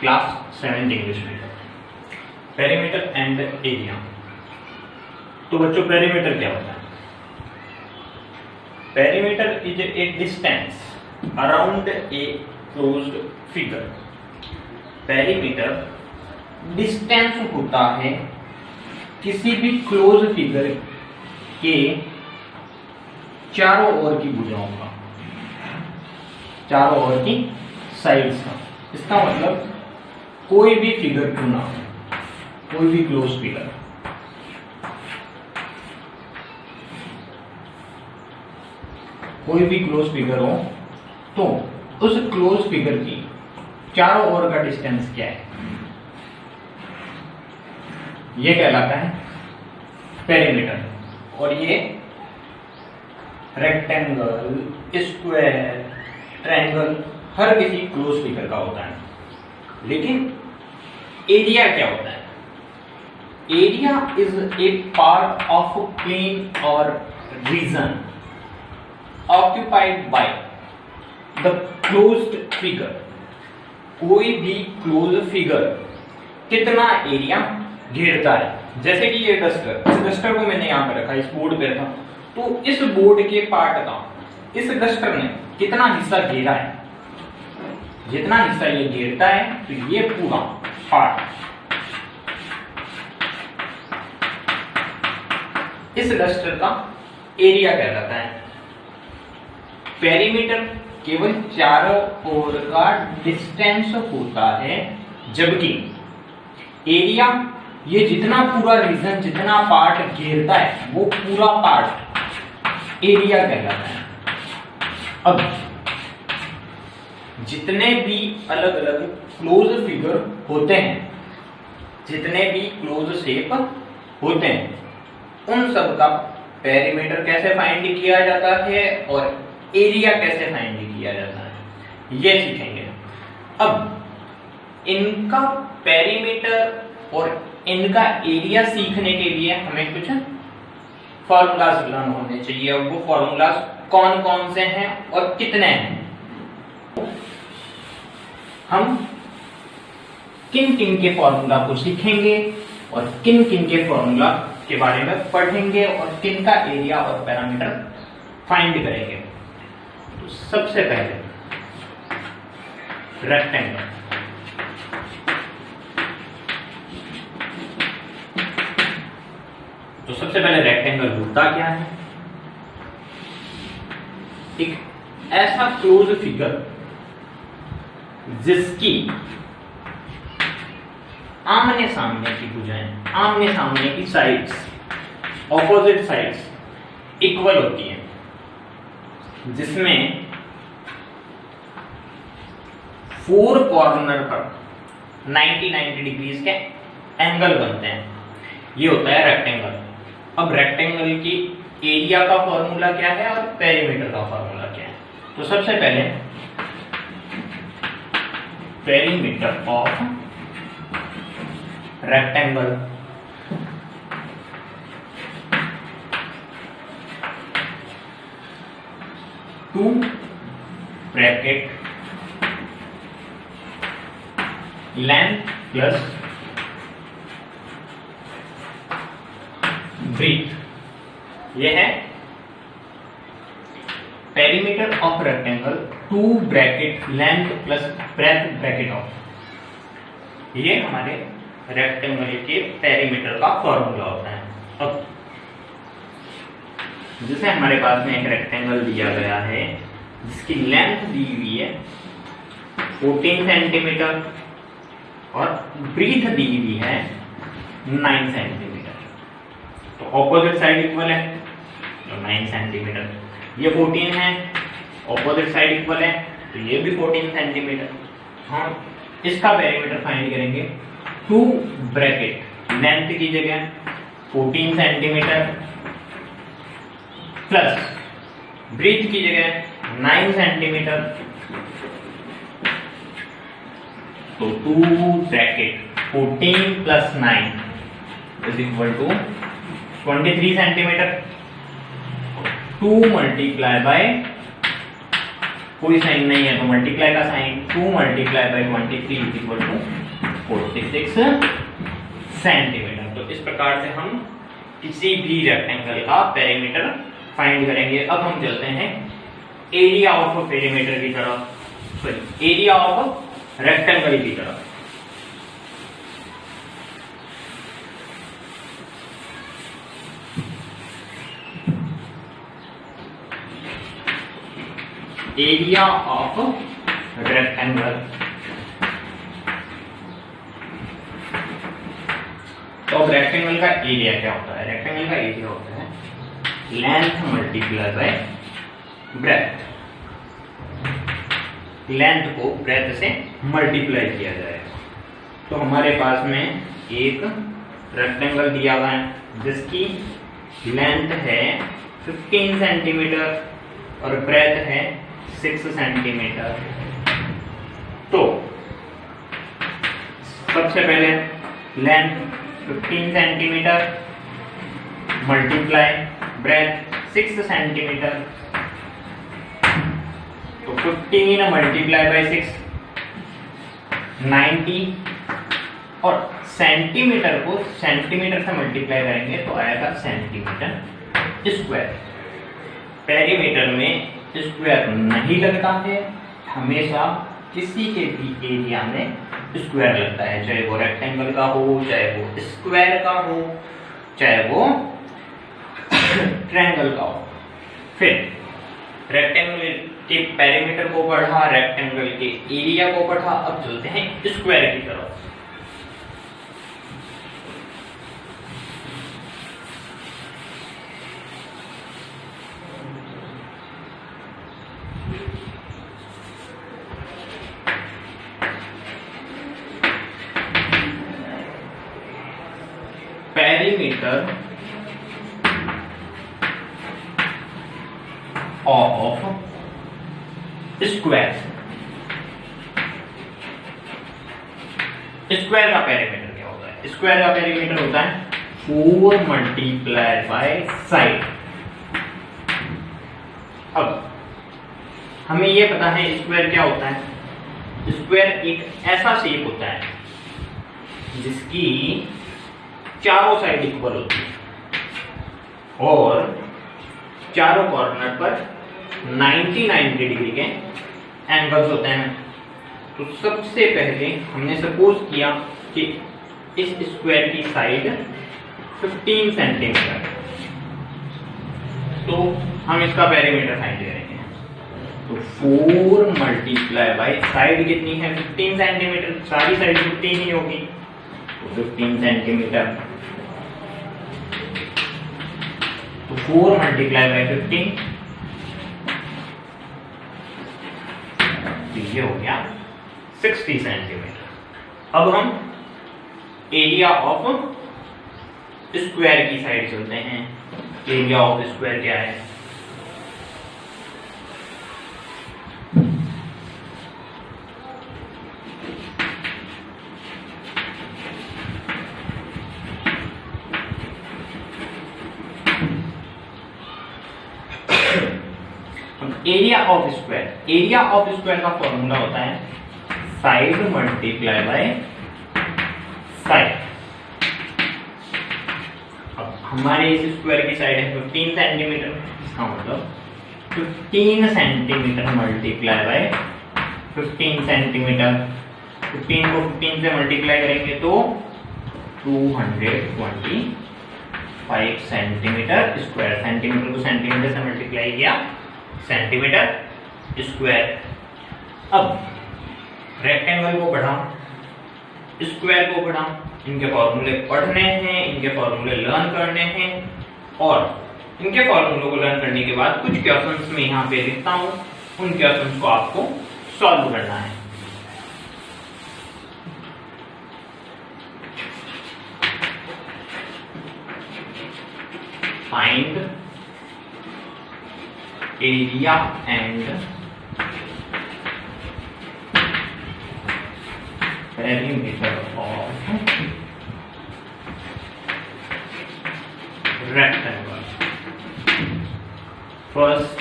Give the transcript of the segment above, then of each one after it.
Class 7th English में, perimeter and area. तो बच्चों पेरीमीटर क्या होता है? Perimeter is a distance around a closed figure. Perimeter distance होता है किसी भी क्लोज फिगर के चारों ओर की भुजाओं का, चारों ओर की साइड्स का। इसका मतलब कोई भी फिगर क्यों ना हो, कोई भी क्लोज फिगर, कोई भी क्लोज फिगर हो तो उस क्लोज फिगर की चारों ओर का डिस्टेंस क्या है, ये कहलाता है पेरीमीटर। और ये रेक्टेंगल, स्क्वायर, ट्रायंगल हर किसी क्लोज फिगर का होता है। लेकिन एरिया क्या होता है? Area is a part of plane और region occupied by the closed figure. कोई भी क्लोज फिगर कितना एरिया घेरता है। जैसे कि ये डस्टर, इस डस्टर को मैंने यहां पे रखा, इस बोर्ड पे रखा, तो इस बोर्ड के पार्ट का इस डस्टर ने कितना हिस्सा घेरा है, जितना हिस्सा ये घेरता है तो ये पूरा पार्ट इस डस्टर का एरिया कहलाता है। पेरीमीटर केवल चारों ओर का डिस्टेंस होता है, जबकि एरिया ये जितना पूरा रीजन, जितना पार्ट घेरता है वो पूरा पार्ट एरिया कहलाता है। अब जितने भी अलग अलग क्लोज फिगर होते हैं, जितने भी क्लोज शेप होते हैं, उन सब का पेरीमीटर कैसे फाइंड किया जाता है और एरिया कैसे फाइंड किया जाता है, ये सीखेंगे। अब इनका पेरीमीटर और इनका एरिया सीखने के लिए हमें कुछ फॉर्मूलाज लर्न होने चाहिए। और वो फॉर्मूलाज कौन कौन से हैं और कितने हैं, हम किन किन के फॉर्मूला को सीखेंगे और किन किन के फॉर्मूला के बारे में पढ़ेंगे और किन का एरिया और पैरामीटर फाइंड करेंगे। तो सबसे पहले रेक्टेंगल। तो सबसे पहले रेक्टेंगल होता क्या है? एक ऐसा क्लोज फिगर जिसकी आमने सामने की भुजाएं, आमने सामने की साइड्स, ऑपोजिट साइड्स इक्वल होती हैं, जिसमें 4 कॉर्नर पर 90 डिग्रीज के एंगल बनते हैं, ये होता है रेक्टेंगल। अब रेक्टेंगल की एरिया का फॉर्मूला क्या है और पेरीमीटर का फॉर्मूला क्या है? तो सबसे पहले perimeter of rectangle two bracket length plus breadth, ये है perimeter of rectangle 2 bracket length plus breadth bracket off. ये हमारे रेक्टेंगल के पेरीमीटर का फॉर्मूला होता है। अब जैसे हमारे पास में एक रेक्टेंगल दिया गया है जिसकी लेंथ दी हुई है 14 सेंटीमीटर और ब्रीथ दी हुई है 9 सेंटीमीटर। तो ऑपोजिट साइड इक्वल है तो 9 सेंटीमीटर, ये 14 है, ऑपोजिट साइड इक्वल है तो ये भी 14 सेंटीमीटर। हम इसका पेरीमीटर फाइंड करेंगे 2 ब्रैकेट लेंथ की जगह 14 सेंटीमीटर प्लस ब्रीथ की जगह 9 सेंटीमीटर, तो 2 bracket 14 plus 9 is equal to 23 centimetre. 2 multiply by कोई साइन नहीं है तो मल्टीप्लाई का sign, 2 multiply by 23 is equal to 46 centimetre. तो इस प्रकार से हम किसी भी रेक्टेंगल का पेरीमीटर फाइंड करेंगे। अब हम चलते हैं एरिया ऑफ पेरीमीटर की तरफ, सॉरी एरिया ऑफ रेक्टेंगल की तरफ। एरिया ऑफ रेक्टेंगल, तो अब रेक्टेंगल का एरिया क्या होता है? रेक्टेंगल का एरिया होता है length multiply by breath. Length को ब्रेथ से मल्टीप्लाई किया जाएगा। तो हमारे पास में एक रेक्टेंगल दिया हुआ है जिसकी लेंथ है 15 सेंटीमीटर और ब्रेथ है 6 सेंटीमीटर। तो सबसे पहले length 15 centimetre multiply breath 6 centimetre, तो 15 मल्टीप्लाई बाई 6 90, और सेंटीमीटर को सेंटीमीटर से मल्टीप्लाई करेंगे तो आएगा सेंटीमीटर स्क्वायर। पेरीमीटर में स्क्वायर नहीं लगता है, हमेशा किसी के भी एरिया में स्क्वायर लगता है, चाहे वो रेक्टेंगल का हो, चाहे वो स्क्वायर का हो, चाहे वो ट्रायंगल का हो। फिर रेक्टेंगल के पेरीमीटर को पढ़ा, रेक्टेंगल के एरिया को पढ़ा, अब चलते हैं स्क्वायर की तरफ। पेरीमीटर ऑफ स्क्वायर, स्क्वायर का पेरीमीटर क्या होता है? स्क्वायर का पेरीमीटर होता है 4 मल्टीप्लाई बाय साइड। अब हमें यह पता है स्क्वायर क्या होता है। स्क्वायर एक ऐसा शेप होता है जिसकी चारों साइड इक्वल होती है और चारों कॉर्नर पर 90 डिग्री के एंगल्स होते हैं। तो सबसे पहले हमने सपोज किया कि इस स्क्वायर की साइड 15 सेंटीमीटर, तो हम इसका पेरीमीटर फाइंड करेंगे। तो 4 मल्टीप्लाई बाई साइड कितनी है? 15 सेंटीमीटर, सारी साइड 15 ही होगी, तो 15 सेंटीमीटर। तो 4 मल्टीप्लाई बाई 15, तो ये हो गया 60 सेंटीमीटर। अब हम एरिया ऑफ स्क्वायर की साइड चलते हैं। एरिया ऑफ स्क्वायर क्या है? Area of square, area of square का फॉर्मूला होता है साइड मल्टीप्लाई बाय साइड। अब हमारे इस स्क्वायर की साइड है 15 सेंटीमीटर, इसका मतलब 15 सेंटीमीटर मल्टीप्लाई बाय 15 सेंटीमीटर। 15 को 15 से मल्टीप्लाई करेंगे तो 225 सेंटीमीटर स्क्वायर। सेंटीमीटर को सेंटीमीटर से मल्टीप्लाई किया, सेंटीमीटर स्क्वायर। अब रेक्टेंगल को पढ़ा, स्क्वायर को पढ़ा, इनके फॉर्मूले पढ़ने हैं, इनके फॉर्मूले लर्न करने हैं, और इनके फॉर्मूलों को लर्न करने के बाद कुछ क्वेश्चंस में यहाँ पे लिखता हूं, उन क्वेश्चंस को आपको सॉल्व करना है। Find area and perimeter of rectangle. First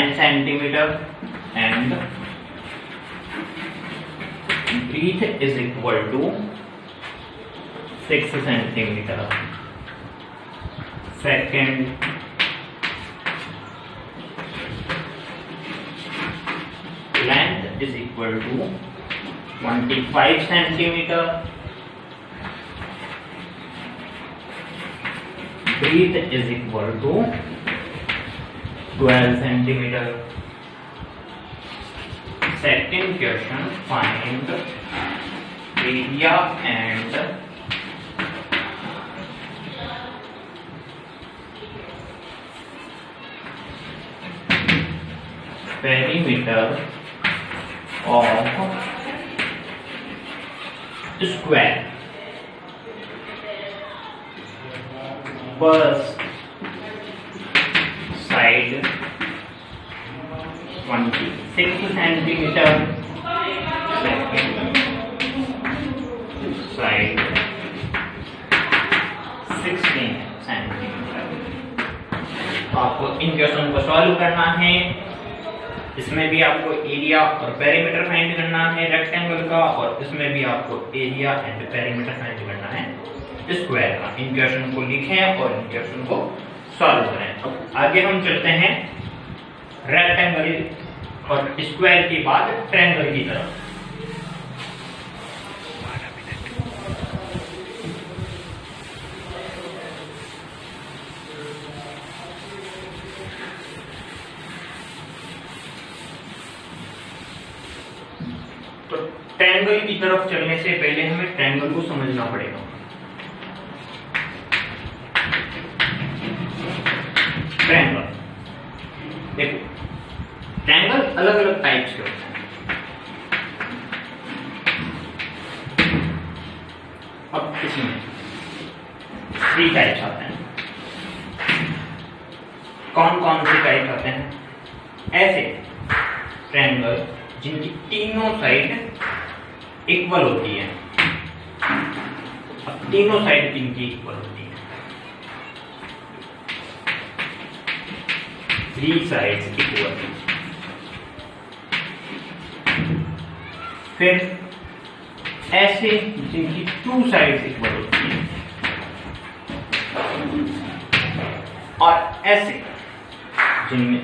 10 centimeter and breadth is equal to 6 centimeter. Second, length is equal to 25 centimeter. Breadth is equal to 12 centimeter. Second question, find area and perimeter of square. First side 26 centimeter, second side 16 centimeter. तो आपको इन question को solve करना है। इसमें भी आपको area और perimeter find करना है रेक्टेंगल का, और इसमें भी आपको एरिया एंड पेरीमीटर फाइंड करना है स्क्वायर का। इन क्वेश्चन को लिखें और इन क्वेश्चन को सॉल्व करें। अब आगे हम चलते हैं रेक्टेंगल और स्क्वायर के बाद ट्रायंगल की तरफ। तो ट्रायंगल की तरफ चलने से पहले हमें ट्रायंगल को समझना पड़ेगा। ट्रायंगल देखो, ट्रायंगल अलग अलग टाइप्स के होते हैं। अब इसमें 3 टाइप्स आते हैं। कौन कौन से टाइप आते हैं? ऐसे ट्रायंगल जिनकी तीनों साइड इक्वल होती है। अब तीनों साइड जिनकी इक्वल होती है, 3 साइड्स इक्वल। फिर ऐसे जिनकी 2 साइड्स इक्वल होती है, और ऐसे जिनमें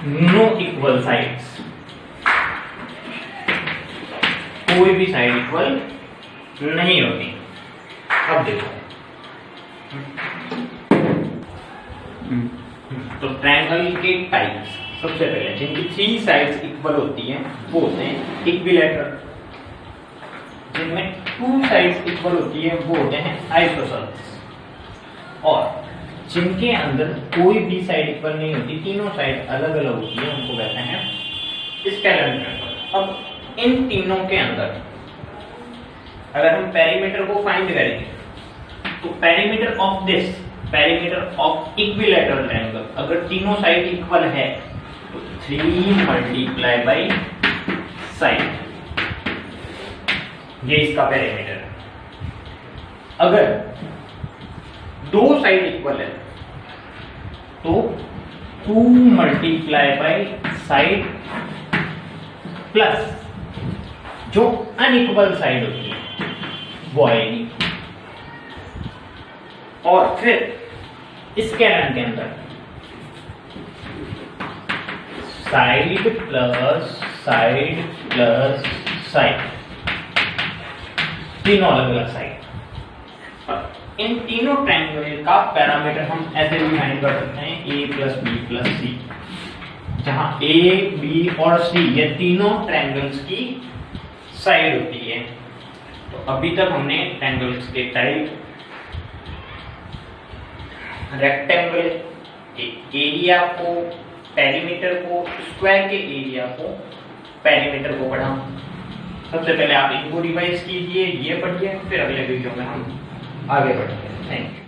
नो इक्वल साइड्स, कोई भी साइड इक्वल नहीं होती। अब देखो, तो ट्रायंगल के टाइप्स, सबसे पहले जिनकी 3 साइड्स इक्वल होती हैं वो होते हैं इक्विलैटरल। जिनमें 2 साइड्स इक्वल होती है वो होते हैं आइसोसेलेस। और जिनके अंदर कोई भी साइड इक्वल नहीं होती, तीनों साइड अलग अलग होती है, उनको कहते हैं स्केलर ट्रायंगल। अब इन तीनों के अंदर अगर हम पेरीमीटर को फाइंड करेंगे तो पेरीमीटर ऑफ इक्विलैटरल ट्रायंगल, अगर तीनों साइड इक्वल है तो 3 मल्टीप्लाई बाई साइड, ये इसका पेरीमीटर है। अगर 2 साइड इक्वल है तो 2 मल्टीप्लाई बाई साइड प्लस जो अनइक्वल साइड होती है वो आएगी। और फिर स्केलर के अंदर side plus side plus side, तीनों अलग अलग साइड। इन तीनों ट्रायंगल का पैरामीटर हम ऐसे भी फाइंड कर सकते हैं, a प्लस बी प्लस सी, जहां a, b और c ये तीनों ट्रायंगल्स की साइड होती है। तो अभी तक हमने ट्रायंगल्स के टाइप, रेक्टेंगल के एरिया को, पेरीमीटर को, स्क्वायर के एरिया को, पेरीमीटर को पढ़ा। सबसे पहले आप इनको रिवाइज कीजिए, ये पढ़िए, फिर अगले वीडियो में हम आगे बढ़ते हैं। Thank you.